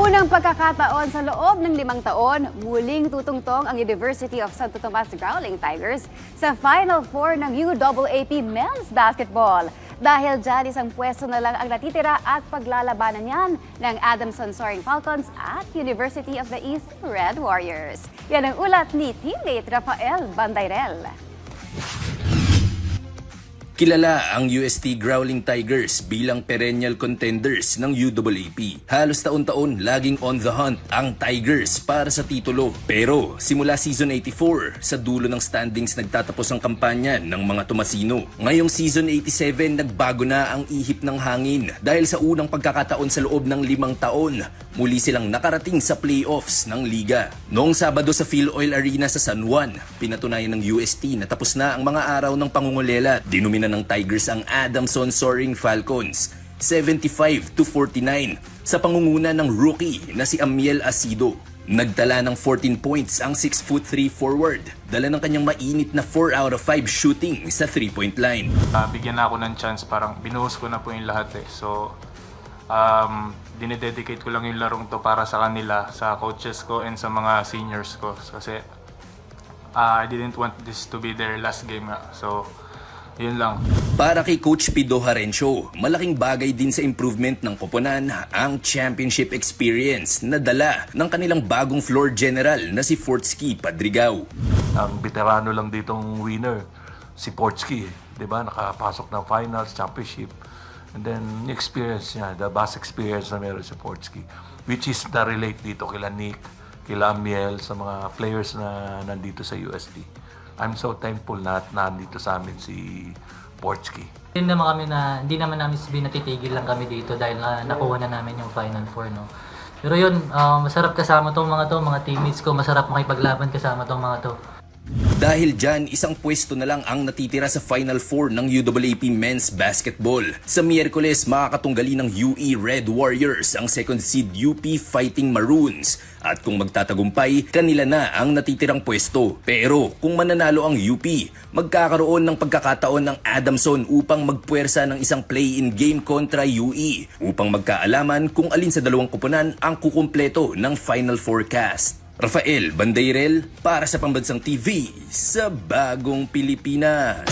unang pagkakataon sa loob ng 5 taon, muling tutungtong ang University of Santo Tomas Growling Tigers sa Final Four ng UAAP Men's Basketball. Dahil dyan, isang pwesto na lang ang natitira at paglalabanan yan ng Adamson Soaring Falcons at University of the East Red Warriors. Yan ang ulat ni teammate Rafael Bandayrel. Kilala ang UST Growling Tigers bilang perennial contenders ng UAAP. Halos taon-taon laging on the hunt ang Tigers para sa titulo. Pero simula season 84, sa dulo ng standings nagtatapos ang kampanya ng mga Tomasino. Ngayong season 87, nagbago na ang ihip ng hangin dahil sa unang pagkakataon sa loob ng 5 taon, muli silang nakarating sa playoffs ng liga. Noong Sabado sa Philoil Arena sa San Juan, pinatunayan ng UST na tapos na ang mga araw ng pangungulela. Dinumina ng Tigers ang Adamson Soaring Falcons 75-49 sa pangunguna ng rookie na si Amiel Asido. Nagtala ng 14 points ang 6'3" forward, dala ng kanyang mainit na 4 out of 5 shooting sa 3-point line. Bigyan na ako ng chance, parang binuhos ko na po yung lahat eh. So, dinededicate ko lang yung larong to para sa kanila, sa coaches ko and sa mga seniors ko. Kasi I didn't want this to be their last game nga. So, yun lang. Para kay Coach Pido Harencio, malaking bagay din sa improvement ng koponan ang championship experience na dala ng kanilang bagong floor general na si Fortsky Padrigao. Ang veterano lang ditong winner, si Fortsky, di ba? Nakapasok ng finals, championship. And then, yung experience niya, the vast experience na meron si Fortsky, which is na-relate dito kila Nick, kila Amiel, sa mga players na nandito sa UST. I'm so thankful na nandito sa amin si Fortsky. Hindi naman namin sabihin natitigil lang kami dito dahil nakuha na namin yung Final Four, no. Pero yun, masarap kasama tong mga teammates ko, masarap makipaglaban kasama tong mga to. Dahil dyan, isang pwesto na lang ang natitira sa Final Four ng UAAP Men's Basketball. Sa Miyerkules, makakatunggali ng UE Red Warriors ang second seed UP Fighting Maroons. At kung magtatagumpay, kanila na ang natitirang pwesto. Pero kung mananalo ang UP, magkakaroon ng pagkakataon ng Adamson upang magpuwersa ng isang play-in game kontra UE upang magkaalaman kung alin sa dalawang koponan ang kukumpleto ng Final Forecast. Rafael Bandayrel para sa Pambansang TV sa Bagong Pilipinas.